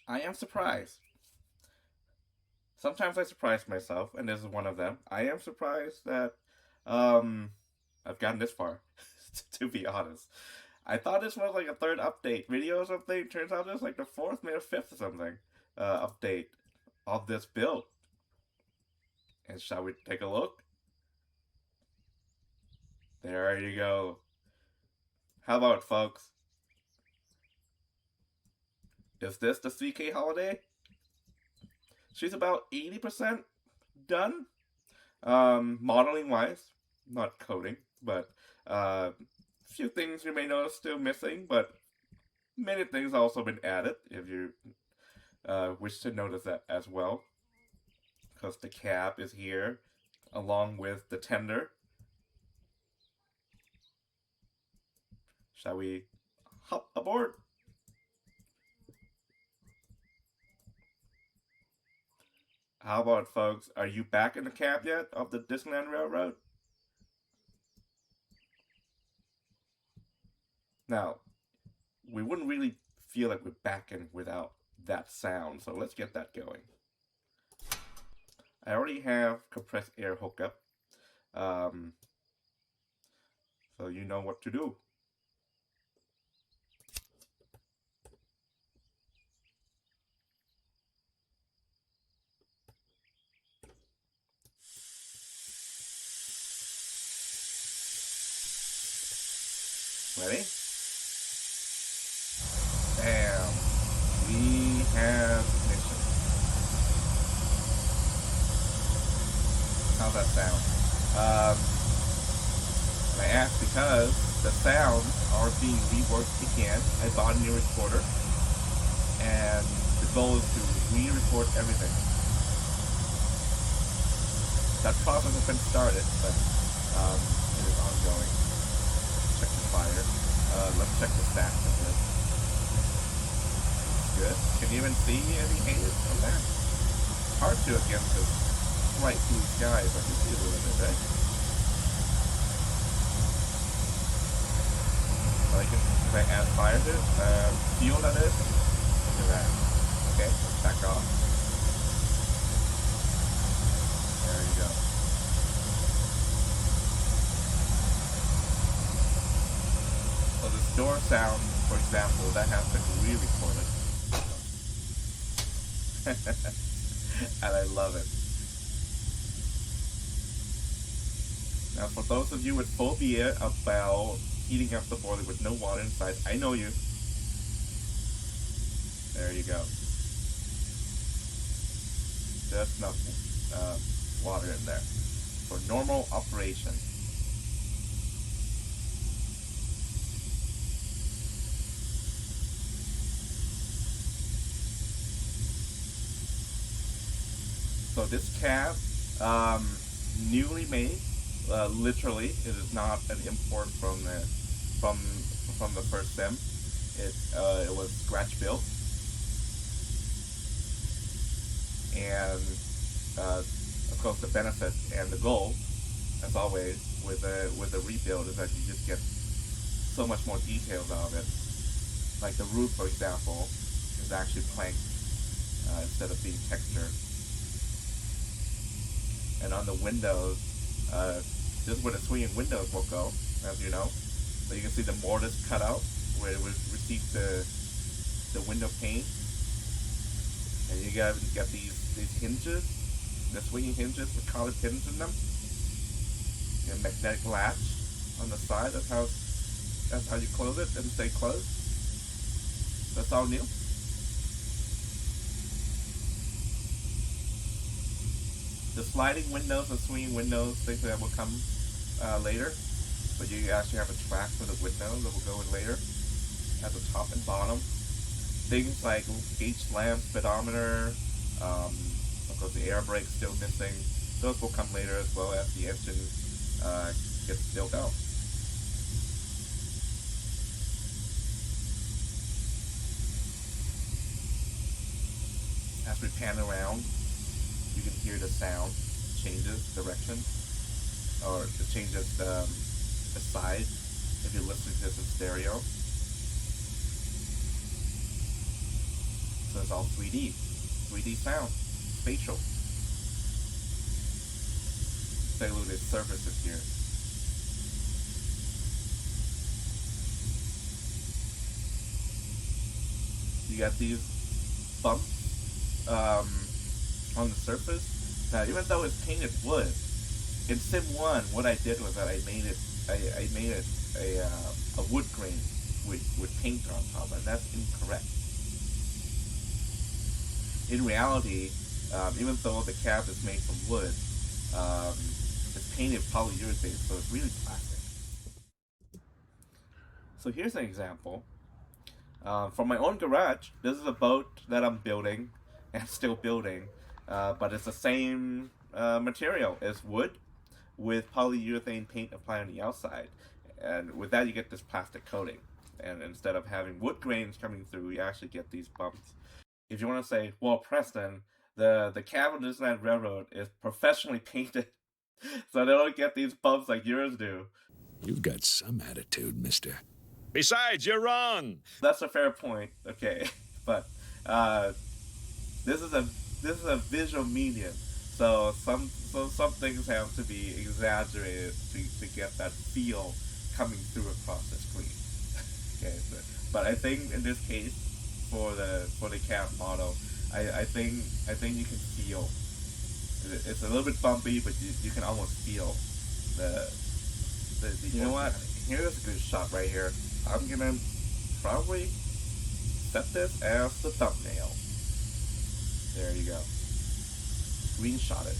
I am surprised. Sometimes I surprise myself, and this is one of them. I am surprised that um, I've gotten this far, to be honest. I thought this was like a third update video or something. Turns out it's like the fourth, maybe fifth or something update of this build. And shall we take a look? There you go. How about it, folks? Is this the CK Holiday? She's about 80% done. Modeling wise, not coding, but a few things you may notice still missing, but many things also been added if you wish to notice that as well. Because the cab is here along with the tender. Shall we hop aboard? How about, folks? Are you back in the cab yet of the Disneyland Railroad? Now, we wouldn't really feel like we're back in without that sound, so let's get that going. I already have compressed air hookup, um, so you know what to do. Ready? Bam! We have mission. How's that sound? I asked because the sounds are being reworked again. I bought a new recorder, and the goal is to re-record everything. That process has been started, but it is ongoing. Check the fire. Let's check the stats of this. Good. Can you even see any haters from there? Hard to against this bright blue sky, but you see a little bit, right? Like if I add fire to it, fuel that is, look at that. Okay, let's back off. There you go. So this door sound, for example, that has been re-recorded. And I love it. Now for those of you with phobia about heating up the boiler with no water inside, I know you. There you go. Just enough water in there for normal operation. So this cab, newly made. Literally, it is not an import from the first sim. It was scratch built, and of course the benefit and the goal, as always, with the rebuild is that you just get so much more details out of it. Like the roof, for example, is actually plank instead of being texture. And on the windows, this is where the swinging windows will go, as you know. So you can see the mortise cut out where it would receive the window pane. And you got these hinges, the swinging hinges with colored pins in them. And magnetic latch on the side. That's how you close it and stay closed. That's all new. The sliding windows and swinging windows, things that will come later, but you actually have a track for the windows that will go in later at the top and bottom. Things like gauge lamp, speedometer, of course the air brake still missing. Those will come later as well as the engine gets built out. As we pan around, you can hear the sound changes direction, or it changes the side if you listen to this in stereo. So it's all 3D. 3D sound. Spatial. Take a look at the surfaces here. You got these bumps on the surface. Now, even though it's painted wood, in Sim 1, what I did was that I made it a wood grain with paint on top, and that's incorrect. In reality, even though the cab is made from wood, it's painted polyurethane, so it's really plastic. So here's an example. From my own garage, this is a boat that I'm building and still building, but it's the same material as wood with polyurethane paint applied on the outside. And with that, you get this plastic coating. And instead of having wood grains coming through, you actually get these bumps. If you want to say, well, Preston, the cab on Disneyland Railroad is professionally painted, so they don't get these bumps like yours do. You've got some attitude, mister. Besides, you're wrong. That's a fair point, okay. But this is a visual medium. So some things have to be exaggerated to get that feel coming through across the screen. Okay, but I think in this case, for the cab model, I think you can feel it's a little bit bumpy, but you can almost feel the you know what? Here's a good shot right here. I'm gonna probably set this as the thumbnail. There you go. Screenshot it.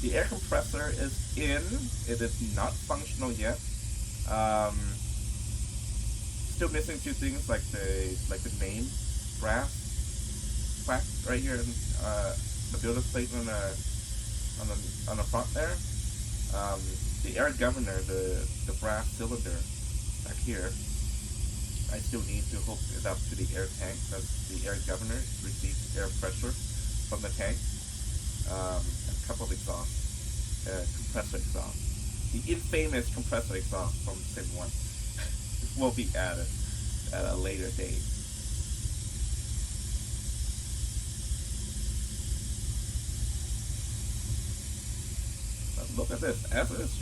The air compressor is in. It is not functional yet. Still missing two things like the name brass plaque right here in the builder's plate on the front there. The air governor, the brass cylinder back here, I still need to hook it up to the air tank because the air governor receives air pressure from the tank. A couple of exhausts, compressor exhaust. The infamous compressor exhaust from Sim 1 will be added at a later date. But look at this. As is,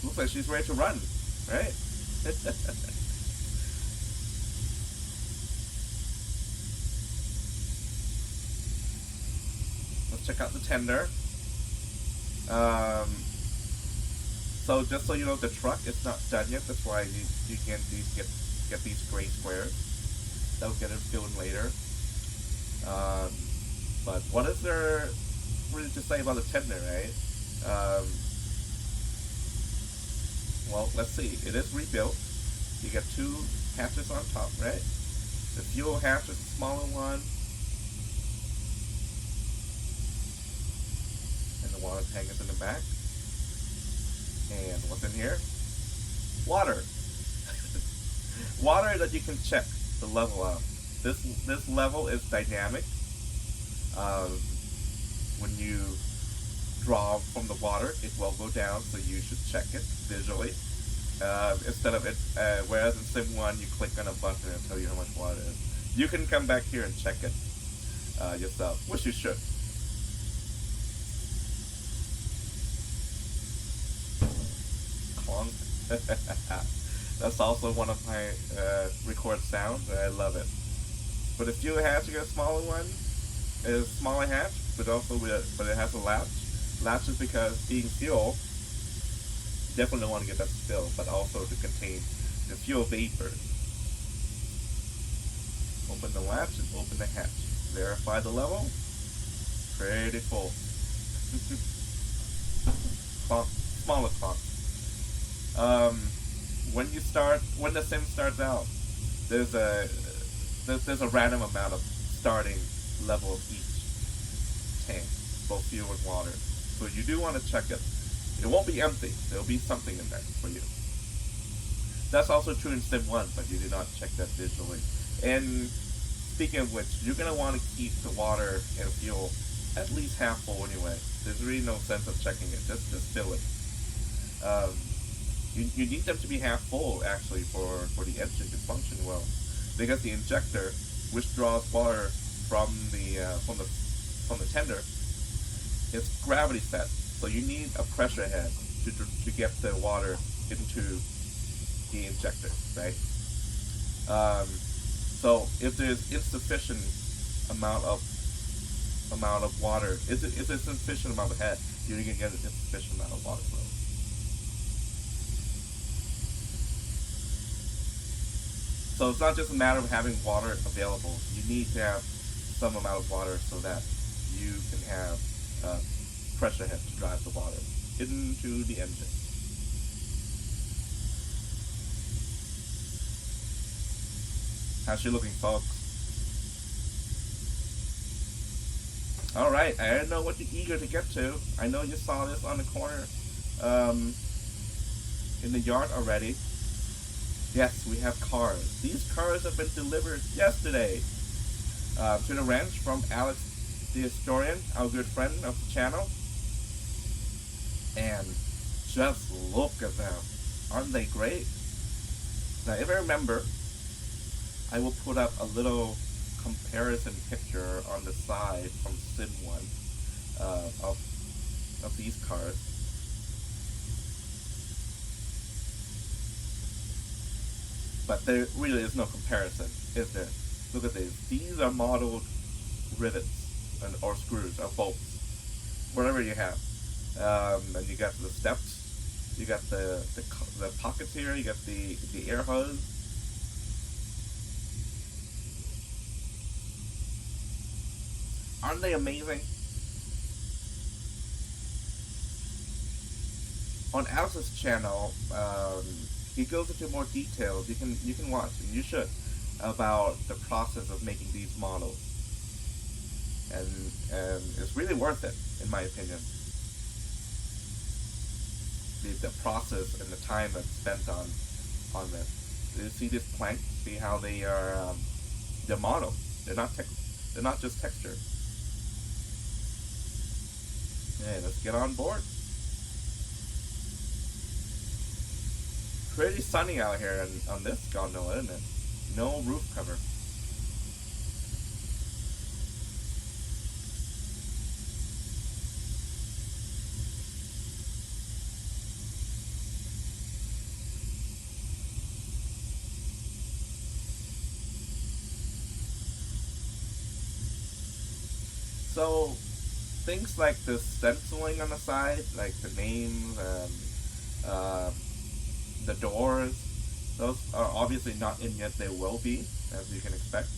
looks like she's ready to run, right? Let's check out the tender. So just so you know, the truck is not done yet. That's why you can't get these gray squares. They'll get it filled later. But what is there really to say about the tender, right? Well, let's see. It is rebuilt. You get two hatches on top, right? The fuel hatch is the smaller one. And the water tank is in the back. And what's in here? Water. Water that you can check the level of. This level is dynamic. When you draw from the water, it will go down, so you should check it visually. Instead of it, whereas in Sim 1, you click on a button and it'll tell you how much water it is. You can come back here and check it yourself, which you should. Clunk. That's also one of my record sounds, and I love it. For the fuel hatch, you get a smaller one. It's a smaller hatch, but it has a latch. Latch is because being fuel, definitely don't want to get that spill, but also to contain the fuel vapor. Open the latch and open the hatch. Verify the level. Pretty full. Clunk. Smaller clunk. When the sim starts out, there's a random amount of starting level of each tank, both fuel and water. So you do want to check it. It won't be empty. There'll be something in there for you. That's also true in Sim 1, but you do not check that visually. And speaking of which, you're going to want to keep the water and fuel at least half full anyway. There's really no sense of checking it. Just fill it. You need them to be half full actually for the engine to function well, because the injector, which draws water from the tender, is gravity fed. So you need a pressure head to get the water into the injector, right? So if there's insufficient amount of water, if there's insufficient amount of head, you're gonna get an insufficient amount of water flow. So it's not just a matter of having water available. You need to have some amount of water so that you can have pressure head to drive the water into the engine. How's she looking, folks? Alright, I don't know what you're eager to get to. I know you saw this on the corner in the yard already. Yes, we have cars. These cars have been delivered yesterday to the ranch from Alex the Historian, our good friend of the channel. And just look at them. Aren't they great? Now, if I remember, I will put up a little comparison picture on the side from Sim 1 of these cars. But there really is no comparison, is there? Look at these. These are modeled rivets or screws or bolts, whatever you have. And you got the steps, you got the pockets here, you got the air hose. Aren't they amazing? On Alex's channel, he goes into more details. You can watch, and you should, about the process of making these models, and it's really worth it, in my opinion. The process and the time that's spent on this. You see these planks? See how they are? They're modeled. They're not just texture. Hey, let's get on board. Pretty sunny out here on this gondola, isn't it? No roof cover. So things like the stenciling on the side, like the names and the doors, those are obviously not in yet. They will be, as you can expect.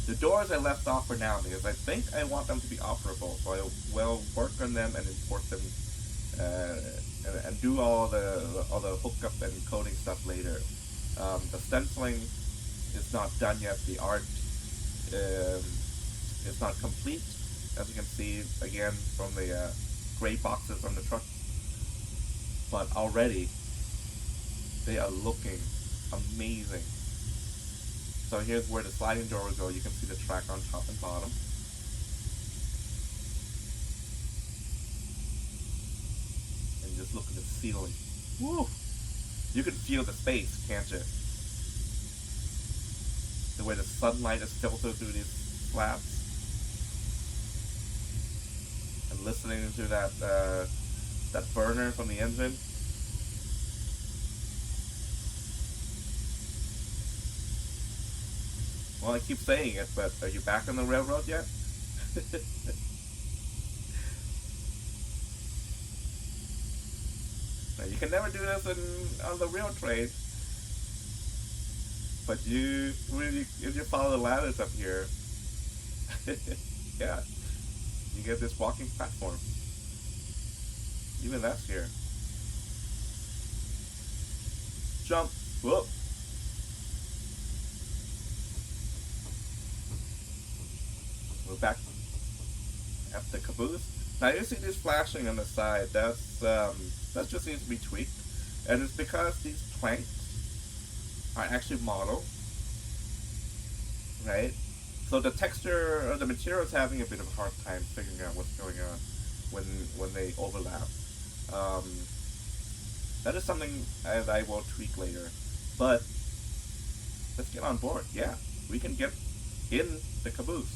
The doors I left off for now because I think I want them to be operable, so I will work on them and import them and do all the hookup and coding stuff later. The stenciling is not done yet. The art is not complete, as you can see again from the gray boxes on the truck. But already they are looking amazing. So here's where the sliding door will go. You can see the track on top and bottom. And just look at the ceiling. Woo! You can feel the space, can't you? The way the sunlight is filtered through these slabs. And listening to that burner from the engine. Well, I keep saying it, but are you back on the railroad yet? Now, you can never do this on the rail train, but you really, if you follow the ladders up here, yeah, you get this walking platform. Even that's here. Jump. Whoop. We're back at the caboose. Now you see this flashing on the side. That just needs to be tweaked, and it's because these planks are actually modeled, right? So the texture or the material is having a bit of a hard time figuring out what's going on when they overlap. That is something that I will tweak later. But let's get on board. Yeah, we can get in the caboose.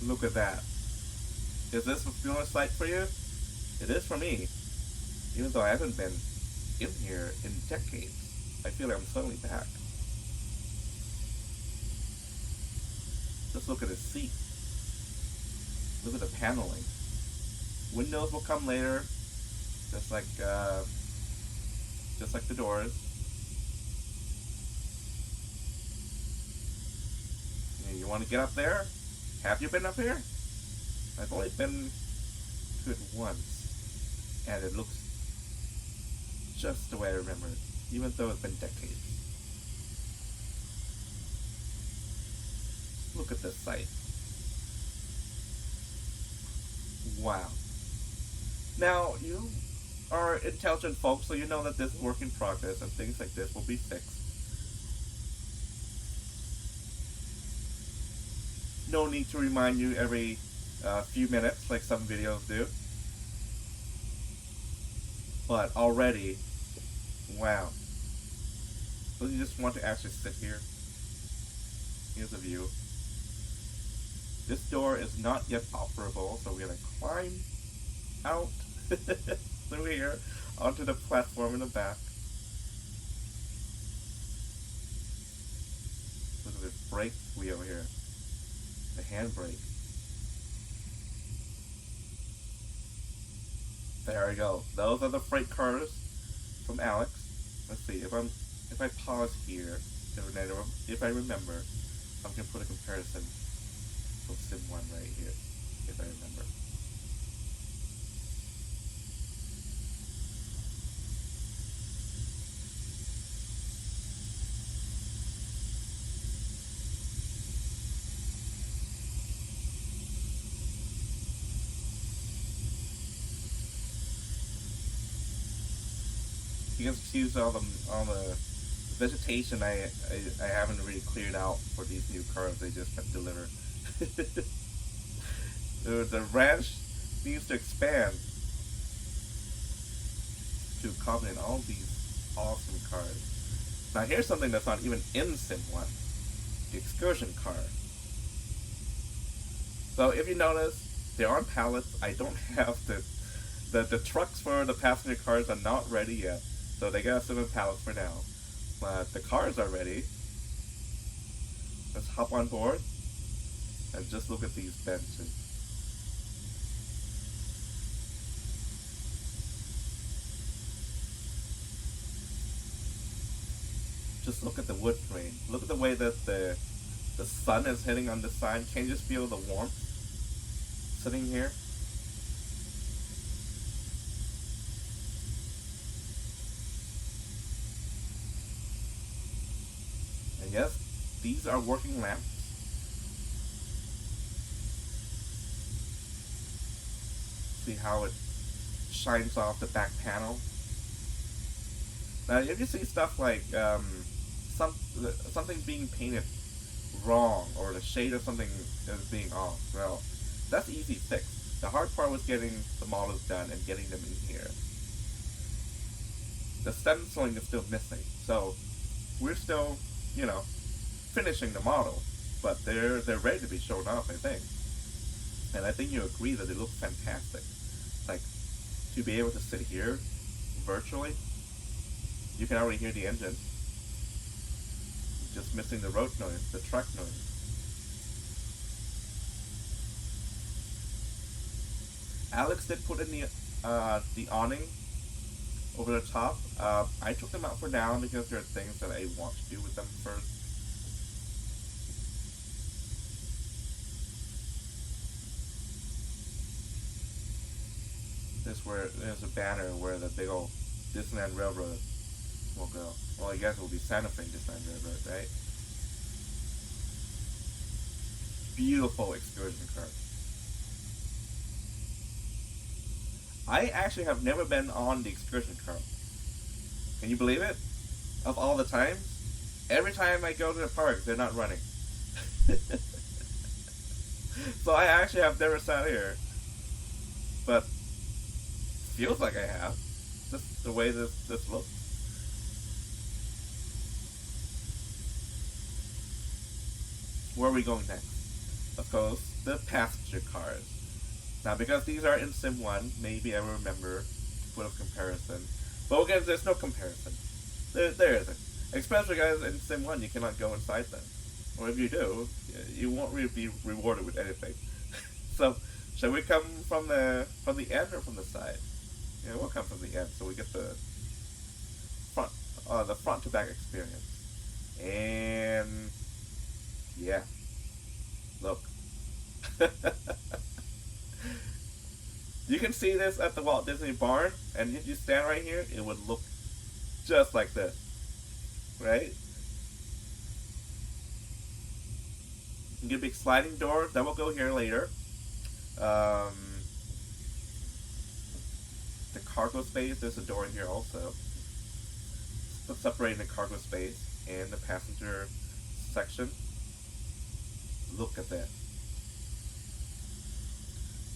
Look at that. Is this a familiar sight for you? It is for me. Even though I haven't been in here in decades, I feel like I'm suddenly back. Just look at the seat. Look at the paneling. Windows will come later, just like the doors. You want to get up there? Have you been up here? I've only been to it once, and it looks just the way I remember it, even though it's been decades. Look at this site. Wow. Now, you are intelligent folks, so you know that this is work in progress and things like this will be fixed. No need to remind you every few minutes like some videos do. But already, wow. So you just want to actually sit here. Here's a view. This door is not yet operable, so we're going to climb out through here onto the platform in the back. Look at this brake wheel here. The handbrake. There we go. Those are the freight cars from Alex. Let's see if I pause here, if I remember, I'm gonna put a comparison with Sim 1 right here, if I remember. You can excuse all the vegetation I haven't really cleared out for these new cars they just got delivered. The ranch needs to expand to accommodate all these awesome cars. Now here's something that's not even in Sim 1. The excursion car. So if you notice, they're on pallets. I don't have the trucks for the passenger cars are not ready yet. So they gotta sit on pallets for now. But the cars are ready. Let's hop on board and just look at these benches. Just look at the wood frame. Look at the way that the sun is hitting on the side. Can you just feel the warmth sitting here? And yes, these are working lamps. See how it shines off the back panel. Now, if you see stuff like something being painted wrong, or the shade of something is being off, well, that's easy fix. The hard part was getting the models done and getting them in here. The stenciling is still missing, so we're still, you know, finishing the model, but they're ready to be shown off, I think. And I think you agree that they look fantastic. Like, to be able to sit here virtually, you can already hear the engine. Just missing the road noise, the truck noise. Alex did put in the awning over the top. I took them out for now because there are things that I want to do with them first. There's a banner where the big old Disneyland Railroad will go. Well, I guess it will be Santa Fe Disneyland Railroad, right? Beautiful excursion car. I actually have never been on the excursion car. Can you believe it? Of all the times, every time I go to the park, they're not running. So I actually have never sat here. But feels like I have. Just the way this looks. Where are we going next? Of course, the passenger cars. Now, because these are in Sim 1, maybe I will remember to put a comparison. But again, there's no comparison. There isn't. Especially, guys, in Sim 1, you cannot go inside them. Or if you do, you won't really be rewarded with anything. So, shall we come from the end or from the side? Yeah, we'll come from the end, so we get the front to back experience. And yeah, look. You can see this at the Walt Disney Barn, and if you stand right here, it would look just like this, right? You get a big sliding door that will go here later. The cargo space, there's a door here also, separating the cargo space and the passenger section. Look at that.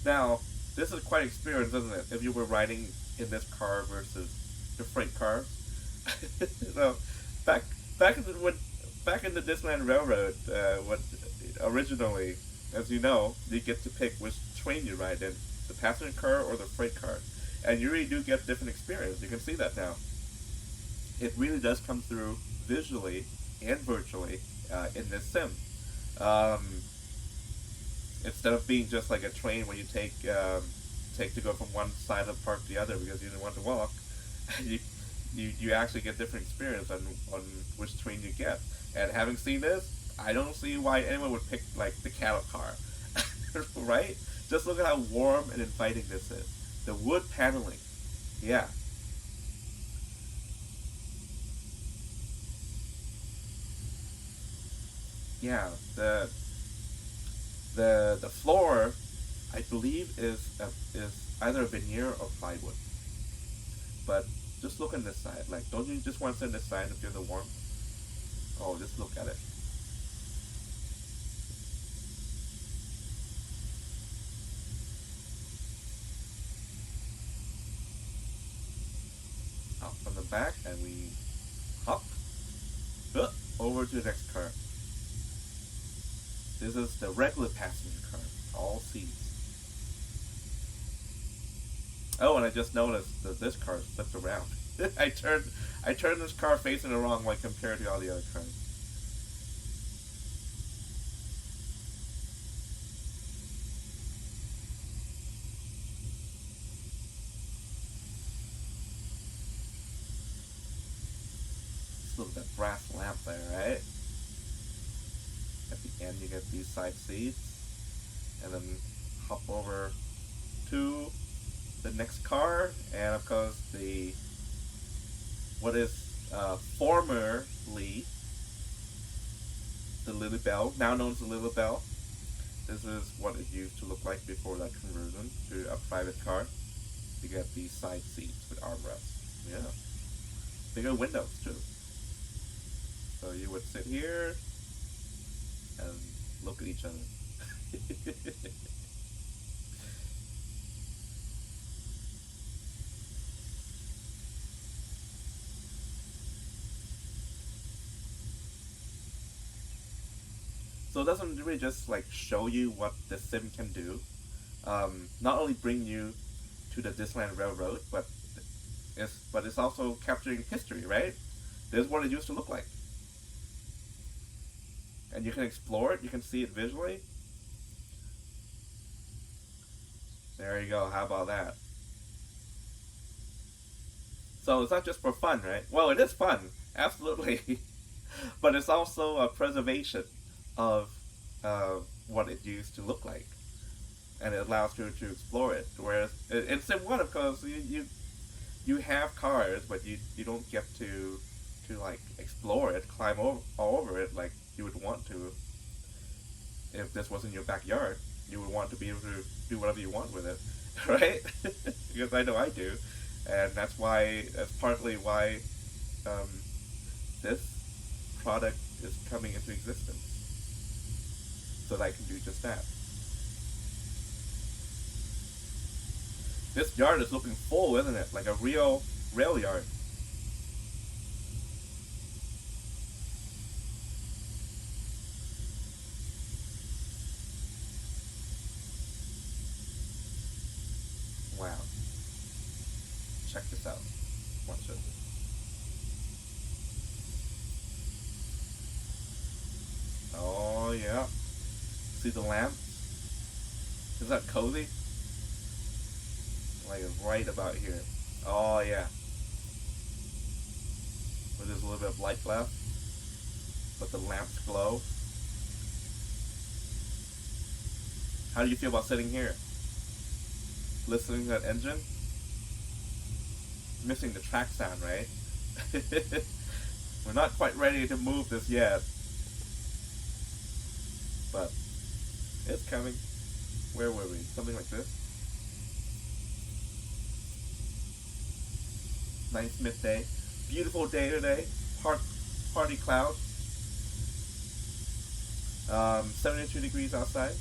Now, this is quite an experience, isn't it? If you were riding in this car versus the freight cars. So, back in the Disneyland Railroad, when originally, as you know, you get to pick which train you ride in, the passenger car or the freight car, and you really do get different experience. You can see that now. It really does come through visually and virtually in this sim. Instead of being just like a train where you take to go from one side of the park to the other because you didn't want to walk, you actually get different experience on which train you get. And having seen this, I don't see why anyone would pick like the cattle car, right? Just look at how warm and inviting this is. The wood paneling, yeah. Yeah, the floor, I believe, is either a veneer or plywood. But just look on this side. Like, don't you just want to sit on this side and feel the warmth? Oh, just look at it. Out from the back, and we hop over to the next car. This is the regular passenger car, all seats. Oh, and I just noticed that this car flipped around. I turned this car facing the wrong way compared to all the other cars. Just look at that brass lamp there, right? At the end, you get these side seats, and then hop over to the next car, and of course what is formerly the Lily Bell, now known as the Lily Bell. This is what it used to look like before that conversion to a private car. You get these side seats with armrests. Yeah, bigger windows too. So you would sit here and look at each other. So it doesn't really just like show you what the sim can do. Not only bring you to the Disneyland Railroad, but it's also capturing history, right? This is what it used to look like. And you can explore it, you can see it visually. There you go, how about that? So it's not just for fun, right? Well, it is fun, absolutely. But it's also a preservation of what it used to look like. And it allows you to explore it. Whereas in Sim 1, of course, you have cars, but you don't get to like explore it, climb all over it like you would want to. If this was in your backyard, you would want to be able to do whatever you want with it, right? Because I know I do, and that's partly why this product is coming into existence, so that I can do just that. This yard is looking full, isn't it? Like a real rail yard. Wow. Check this out. Watch this. Oh, yeah. See the lamp? Is that cozy? Like right about here. Oh, yeah. Where there's a little bit of light left, but the lamps glow. How do you feel about sitting here? Listening to that engine? Missing the track sound, right? We're not quite ready to move this yet. But it's coming. Where were we? Something like this. Nice midday. Beautiful day today. Party cloud. 72 degrees outside.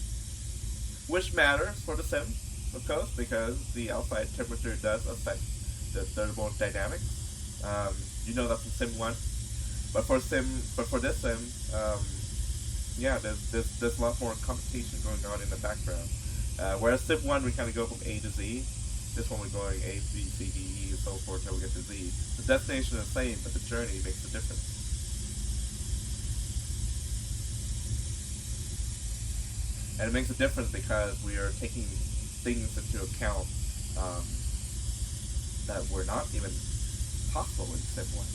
Which matters for the sim, of course, because the outside temperature does affect the thermodynamics. You know that from Sim 1. But for this sim, yeah, there's a lot more computation going on in the background. Whereas Sim 1, we kind of go from A to Z. This one we're going A, B, C, D, E, and so forth until we get to Z. The destination is the same, but the journey makes a difference. And it makes a difference because we are taking things into account that were not even possible in Sim 1.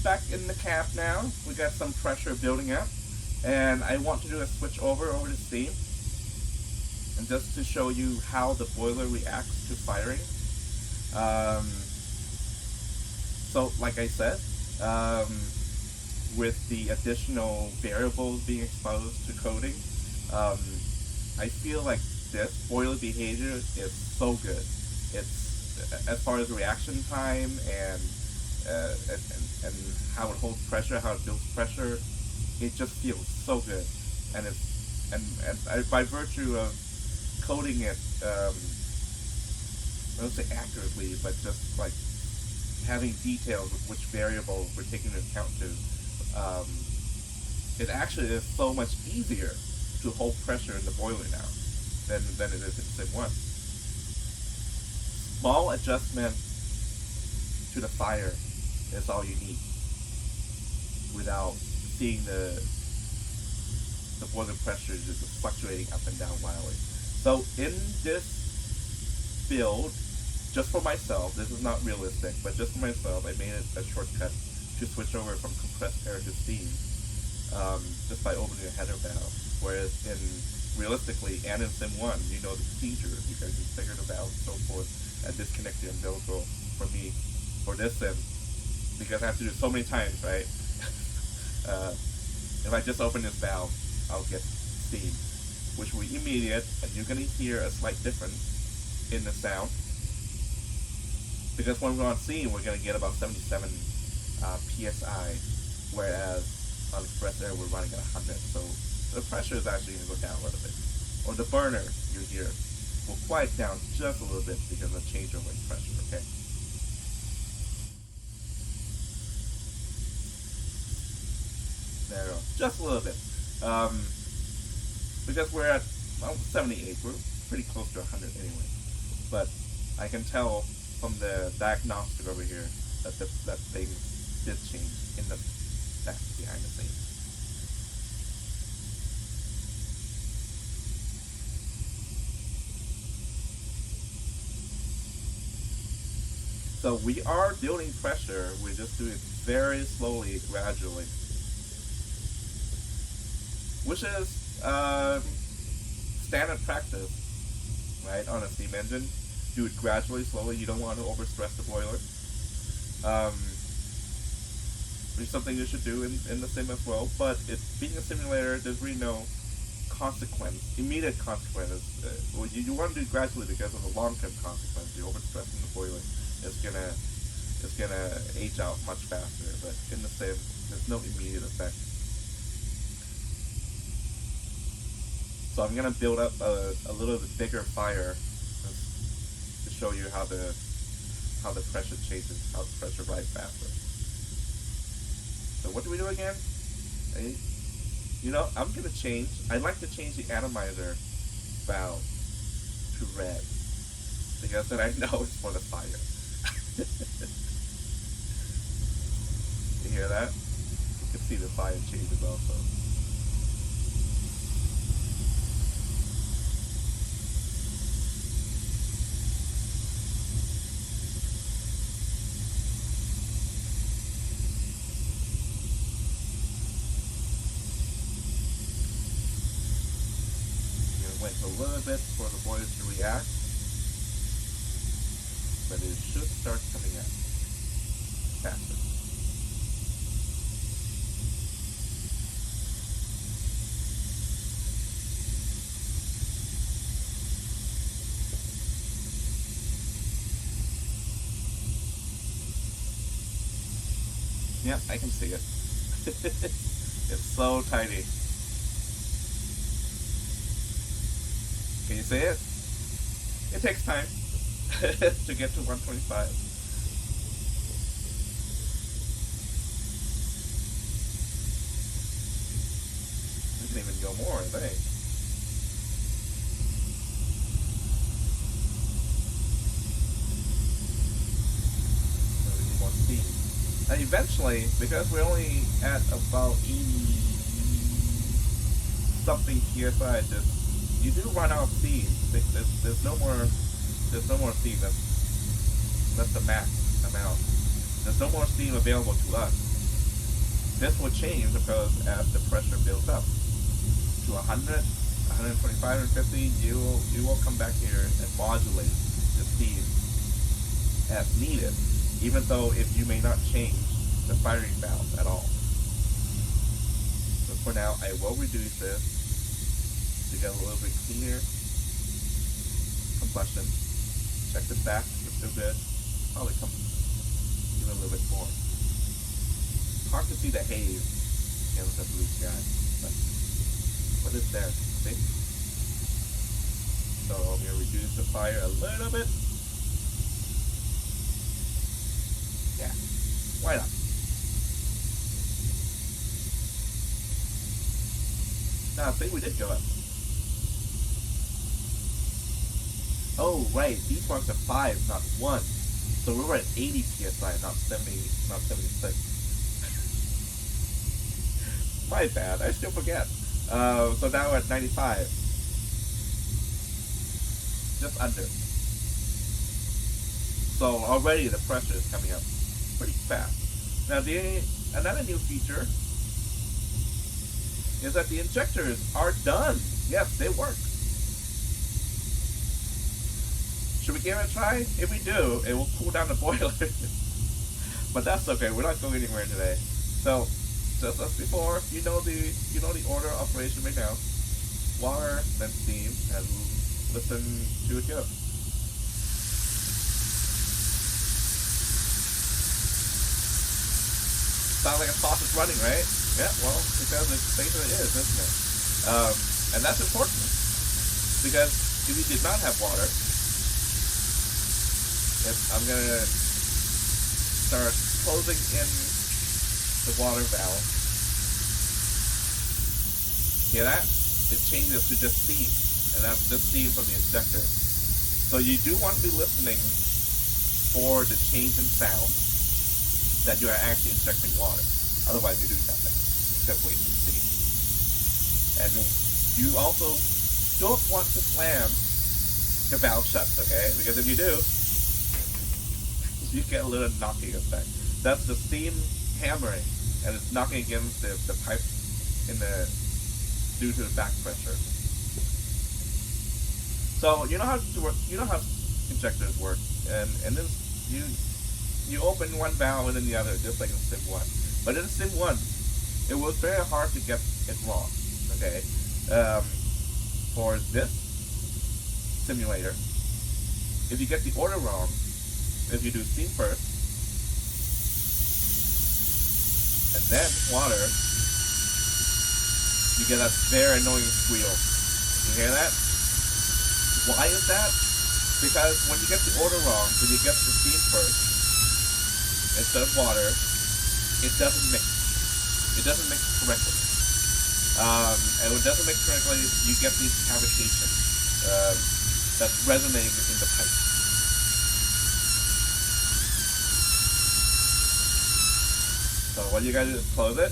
Back in the cab now, we got some pressure building up, and I want to do a switch over to steam, and just to show you how the boiler reacts to firing. So like I said, with the additional variables being exposed to coding, I feel like this boiler behavior is so good. It's as far as reaction time and how it holds pressure, how it builds pressure, it just feels so good. And by virtue of coding it, I don't say accurately, but just like having details of which variables we're taking into account to, it actually is so much easier to hold pressure in the boiler now than it is in Sim 1. Small adjustment to the fire is all you need without seeing the boiler pressure just fluctuating up and down wildly. So in this build, just for myself, this is not realistic, but just for myself, I made it a shortcut to switch over from compressed air to steam, just by opening a header valve. Whereas realistically, and in Sim 1, you know the procedure, you can configure the valve and so forth, and disconnect the umbilical. For me, for this sim, because I have to do it so many times, right? If I just open this valve, I'll get steam, which will be immediate, and you're going to hear a slight difference in the sound. Because when we're on steam, we're going to get about 77 psi, whereas on compressed air, we're running at 100. So the pressure is actually going to go down a little bit. Or the burner, you hear, will quiet down just a little bit because of changeover in pressure, okay? There we go. Just a little bit. Because we're at 78, we're pretty close to 100 anyway. But I can tell from the diagnostic over here that that thing did change in the back behind the scenes. So we are building pressure, we're just doing it very slowly, gradually. Which is standard practice, right, on a steam engine. do it gradually, slowly. You don't want to overstress the boiler. Which is something you should do in the sim as well. But it being a simulator, there's really no immediate consequences. Well, you want to do it gradually because of the long-term consequence. You overstressing the boiler is gonna age out much faster. But in the sim, there's no immediate effect. So I'm gonna build up a little bit bigger fire to show you how the pressure changes, how the pressure rises faster. So what do we do again? You know, I'm gonna change. I'd like to change the atomizer valve to red because then I know it's for the fire. You hear that? You can see the fire changes also. Wait a little bit for the boiler to react, but it should start coming out faster. Yeah, I can see it. It's so tiny. Can you see it? It takes time to get to 125. We can even go more, I think. So we need more steam. And eventually, because we're only at about 80 something PSI, you do run out of steam. There's no more steam. That's the max amount. There's no more steam available to us. This will change because as the pressure builds up to 100, 125, 150, you will come back here and modulate the steam as needed, even though if you may not change the firing valve at all. So for now, I will reduce this to get a little bit cleaner combustion. Check the stack, it's still good. Probably come even a little bit more. Hard to see the haze against the blue sky, but it's there, see? So I'm gonna reduce the fire a little bit. Yeah, why not? Now I think we did go up. Oh, right, these ones are 5, not 1. So we were at 80 PSI, not 70, not 76. My bad, I still forget. So now we're at 95. Just under. So already the pressure is coming up pretty fast. Now another new feature is that the injectors are done. Yes, they work. Should we give it a try? If we do, it will cool down the boiler. But that's okay. We're not going anywhere today. So, just as before, you know the order of operation right now. Water, then steam, and listen to it go. Sounds like a faucet's running, right? Yeah. Well, because it's basically it is, isn't it? And that's important because if you did not have water, I'm going to start closing in the water valve. Hear that? It changes to just steam, and that's just steam from the injector. So you do want to be listening for the change in sound that you are actually injecting water. Otherwise you do nothing except wasting steam. And you also don't want to slam the valve shut, okay? Because if you do, you get a little knocking effect. That's the steam hammering, and it's knocking against the pipe due to the back pressure. So you know how injectors work. And then you open one valve and then the other, just like in Sim 1. But in Sim 1, it was very hard to get it wrong. Okay, for this simulator, if you get the order wrong, if you do steam first and then water, you get a very annoying squeal. You hear that? Why is that? Because when you get the order wrong, when you get the steam first instead of water, it doesn't mix. It doesn't mix correctly. And when it doesn't mix correctly, you get these cavitations that's resonating in the pipe. So what you gotta do is close it,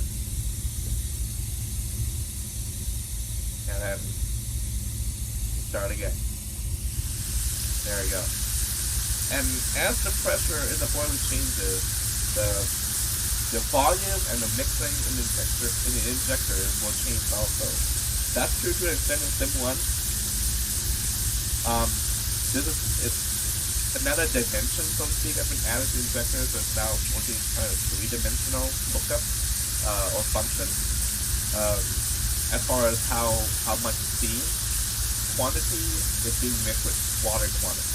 and then start again. There we go. And as the pressure in the boiler changes, the volume and the mixing in the injectors will change also. That's true to an extent in Sim 1. It's another dimension, so to speak, that's been added to the injector, so it's now working kind of three-dimensional lookup or function as far as how much steam quantity is being mixed with water quantity.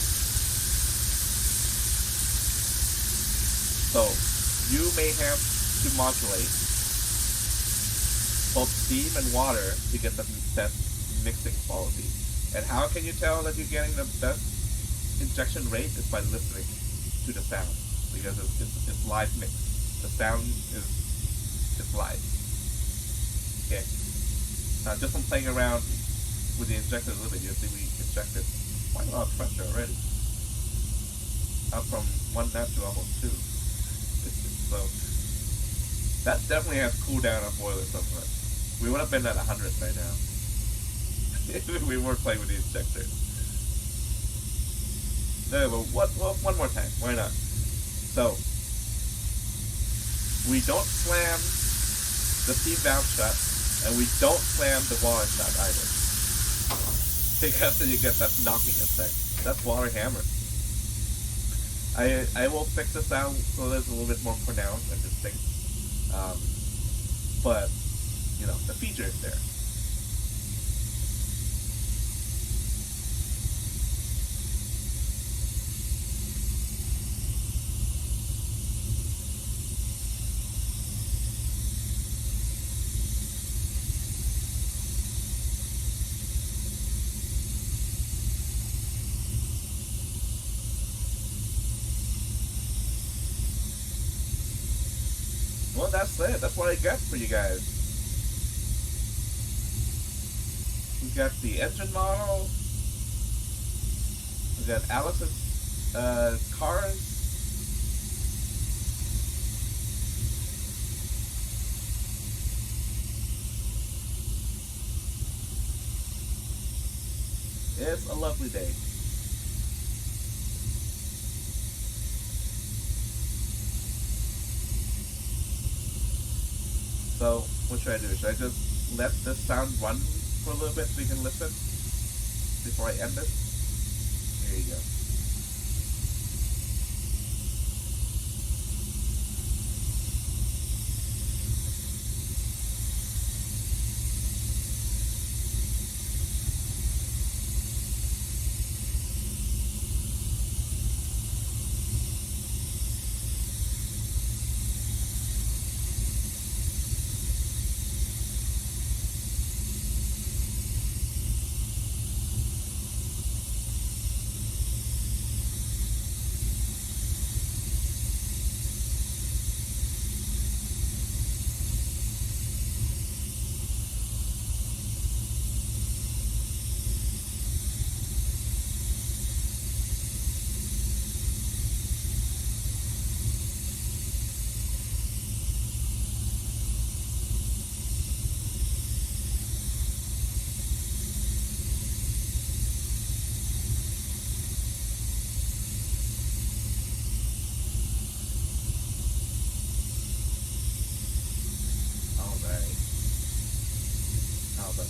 So you may have to modulate both steam and water to get the best mixing quality. And how can you tell that you're getting the best injection rate? Is by listening to the sound, because it's live mix. The sound is live. Okay. Now just from playing around with the injector a little bit, you'll see we injected quite a lot of pressure already. Up from 1 knot to almost 2. So that definitely has cooled down our boiler somewhat. We would have been at 100 right now if we weren't playing with the injector. No, but one more time. Why not? So we don't slam the steam valve shut, and we don't slam the water shut either, because then you get that knocking effect. That's water hammer. I will fix the sound so that it's a little bit more pronounced and distinct. But you know, the feature is there. Well, that's it. That's what I got for you guys. We got the engine model. We got Alex's cars. It's a lovely day. So, what should I do? Should I just let this sound run for a little bit so you can listen before I end it? Here you go.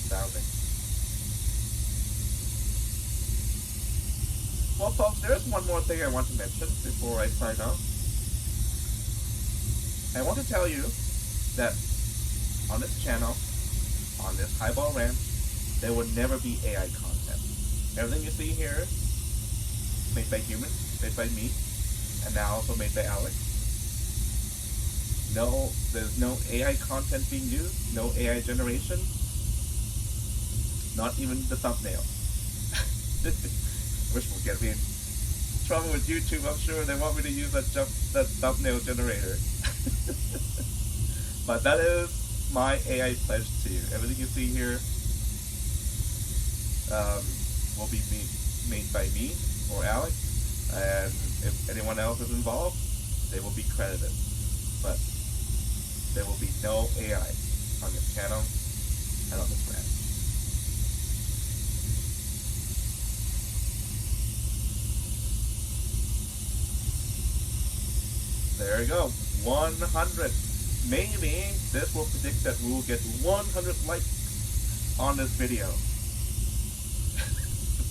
Sounding. Well, folks, there's one more thing I want to mention before I sign off. I want to tell you that on this channel, on this Highball Ranch, there will never be AI content. Everything you see here is made by humans, made by me, and now also made by Alex. No, there's no AI content being used, no AI generation, not even the thumbnail. Wish we'll get me in trouble with YouTube. I'm sure they want me to use that thumbnail generator. But that is my AI pledge to you. Everything you see here will be made by me or Alex, and if anyone else is involved, they will be credited. But there will be no AI on this channel and on this ranch. There you go, 100. Maybe this will predict that we will get 100 likes on this video.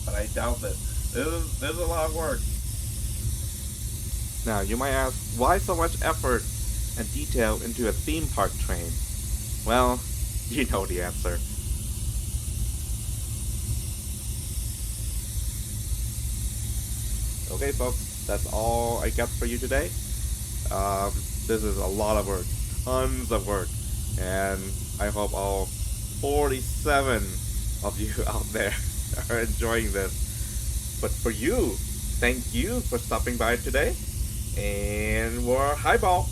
But I doubt it. This is a lot of work. Now, you might ask, why so much effort and detail into a theme park train? Well, you know the answer. Okay, folks, that's all I got for you today. This is a lot of work, tons of work, and I hope all 47 of you out there are enjoying this. But for you, thank you for stopping by today, and we're Highball.